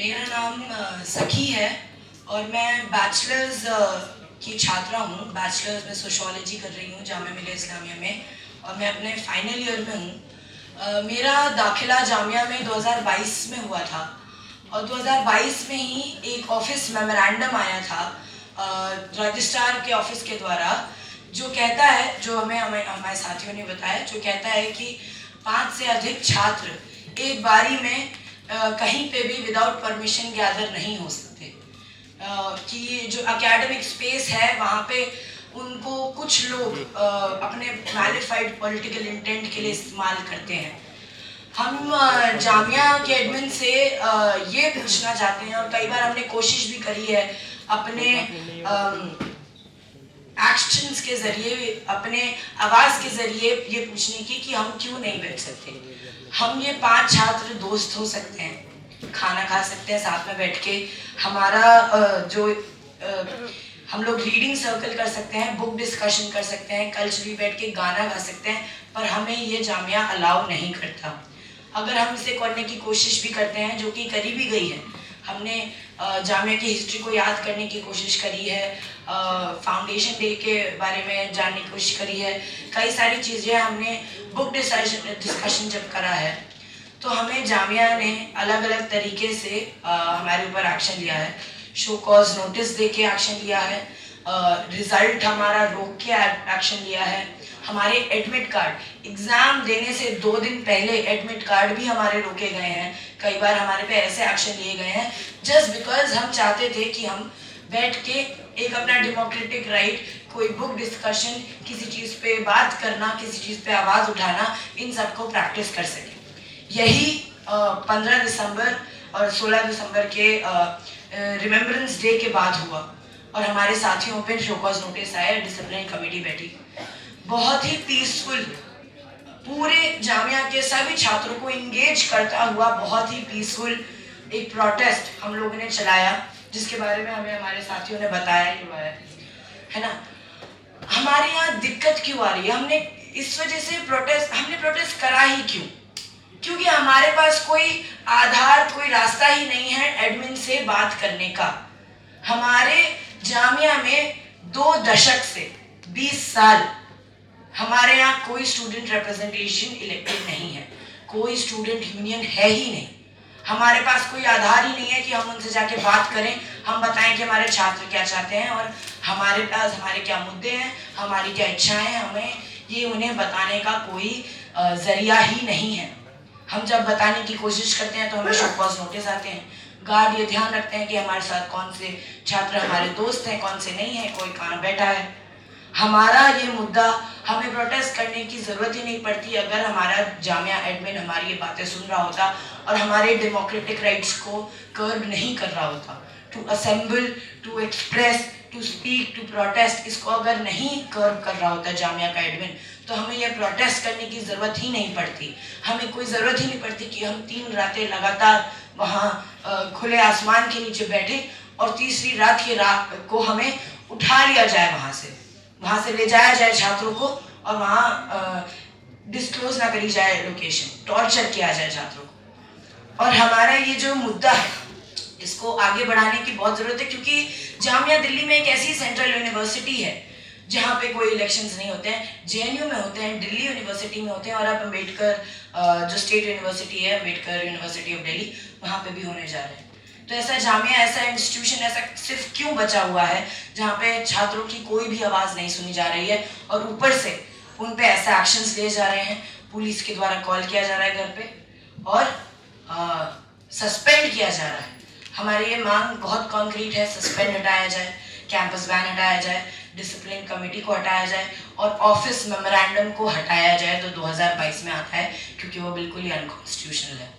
मेरा नाम सखी है और मैं बैचलर्स की छात्रा हूँ। बैचलर्स में सोशियोलॉजी कर रही हूँ जामिया मिलिया इस्लामिया में और मैं अपने फाइनल ईयर में हूँ। मेरा दाखिला जामिया में 2022 में हुआ था और 2022 में ही एक ऑफिस मेमोरेंडम आया था रजिस्ट्रार के ऑफिस के द्वारा, जो कहता है, जो हमारे साथियों ने बताया, जो कहता है कि 5 से अधिक छात्र एक बारी में कहीं पे भी विदाउट परमिशन गैदर नहीं हो सकते। कि जो एकेडमिक स्पेस है वहाँ पे उनको कुछ लोग अपने मैलिफाइड पॉलिटिकल इंटेंट के लिए इस्तेमाल करते हैं। हम जामिया के एडमिन से ये पूछना चाहते हैं और कई बार हमने कोशिश भी करी है अपने एक्शंस के जरिए, अपने आवाज़ के जरिए ये पूछने की कि हम क्यों नहीं बैठ सकते। हम ये 5 छात्र दोस्त हो सकते हैं, खाना खा सकते हैं साथ में बैठ के, हमारा हम लोग रीडिंग सर्कल कर सकते हैं, बुक डिस्कशन कर सकते हैं, कल्चरली बैठ के गाना गा सकते हैं, पर हमें ये जामिया अलाउ नहीं करता। अगर हम इसे करने की कोशिश भी करते हैं, जो कि करी भी गई है, हमने जामिया की हिस्ट्री को याद करने की कोशिश करी है, फाउंडेशन डे के बारे में जानने की कोशिश करी है, कई सारी चीज़ें हमने बुक डिस्कशन जब करा है, तो हमें जामिया ने अलग अलग तरीके से हमारे ऊपर एक्शन लिया है। शो कॉज नोटिस दे के एक्शन लिया है, रिजल्ट हमारा रोक के एक्शन लिया है, हमारे एडमिट कार्ड, एग्ज़ाम देने से 2 दिन पहले एडमिट कार्ड भी हमारे रोके गए हैं। कई बार हमारे पे ऐसे एक्शन लिए गए हैं जस्ट बिकॉज हम चाहते थे कि हम बैठ के एक अपना डेमोक्रेटिक राइट, कोई बुक डिस्कशन, किसी चीज़ पे बात करना, किसी चीज़ पे आवाज़ उठाना, इन सबको प्रैक्टिस कर सकें। यही 15 दिसंबर और 16 दिसंबर के रिमेम्बरेंस डे के बाद हुआ और हमारे साथियों पे शो कॉज नोटिस आया, डिसिप्लिन कमेटी बैठी, बहुत ही पीसफुल, पूरे जामिया के सभी छात्रों को इंगेज करता हुआ बहुत ही पीसफुल एक प्रोटेस्ट हम लोगों ने चलाया, जिसके बारे में हमें हमारे साथियों ने बताया ही हुआ है ना। हमारे यहाँ दिक्कत क्यों आ रही है, हमने इस वजह से हमने प्रोटेस्ट करा ही क्यों? क्योंकि हमारे पास कोई आधार, कोई रास्ता ही नहीं है एडमिन से बात करने का। हमारे जामिया में 2 दशक से 20 साल हमारे यहाँ कोई स्टूडेंट रिप्रेजेंटेशन इलेक्टेड नहीं है, कोई स्टूडेंट यूनियन है ही नहीं। हमारे पास कोई आधार ही नहीं है कि हम उनसे जाके बात करें, हम बताएं कि हमारे छात्र क्या चाहते हैं और हमारे पास हमारे क्या मुद्दे हैं, हमारी क्या इच्छाएं हैं। हमें ये उन्हें बताने का कोई जरिया ही नहीं है। हम जब बताने की कोशिश करते हैं तो हमें शो कॉज नोटिस आते हैं। गार्ड ये ध्यान रखते हैं कि हमारे साथ कौन से छात्र हमारे दोस्त हैं, कौन से नहीं हैं, कोई कहाँ बैठा है। हमारा ये मुद्दा, हमें प्रोटेस्ट करने की ज़रूरत ही नहीं पड़ती अगर हमारा जामिया एडमिन हमारी ये बातें सुन रहा होता और हमारे डेमोक्रेटिक राइट्स को कर्ब नहीं कर रहा होता। To assemble, to express, to speak, to protest, इसको अगर नहीं कर्ब कर रहा होता जामिया का एडमिन, तो हमें यह प्रोटेस्ट करने की ज़रूरत ही नहीं पड़ती। हमें कोई ज़रूरत ही नहीं पड़ती कि हम 3 रातें लगातार वहाँ खुले आसमान के नीचे बैठे और तीसरी रात को हमें उठा लिया जाए, वहाँ से ले जाया जाए छात्रों को और वहाँ डिस्क्लोज ना करी जाए लोकेशन, टॉर्चर किया जाए छात्रों को। और हमारा ये जो मुद्दा है, इसको आगे बढ़ाने की बहुत ज़रूरत है, क्योंकि जामिया दिल्ली में एक ऐसी सेंट्रल यूनिवर्सिटी है जहाँ पे कोई इलेक्शंस नहीं होते हैं। जेएनयू में होते हैं, दिल्ली यूनिवर्सिटी में होते हैं और अब अम्बेडकर जो स्टेट यूनिवर्सिटी है, अम्बेडकर यूनिवर्सिटी ऑफ दिल्ली, वहाँ पे भी होने जा रहे हैं। तो ऐसा जामिया, ऐसा इंस्टीट्यूशन ऐसा सिर्फ क्यों बचा हुआ है जहाँ पे छात्रों की कोई भी आवाज़ नहीं सुनी जा रही है और ऊपर से उन पे ऐसे एक्शंस लिए जा रहे हैं, पुलिस के द्वारा कॉल किया जा रहा है घर पे और सस्पेंड किया जा रहा है। हमारी ये मांग बहुत कॉन्क्रीट है, सस्पेंड हटाया जाए, कैंपस बैन हटाया जाए, डिसिप्लिन कमेटी को हटाया जाए और ऑफिस मेमोरेंडम को हटाया जाए, तो 2022 में आता है, क्योंकि वो बिल्कुल ही अनकॉन्स्टिट्यूशनल है।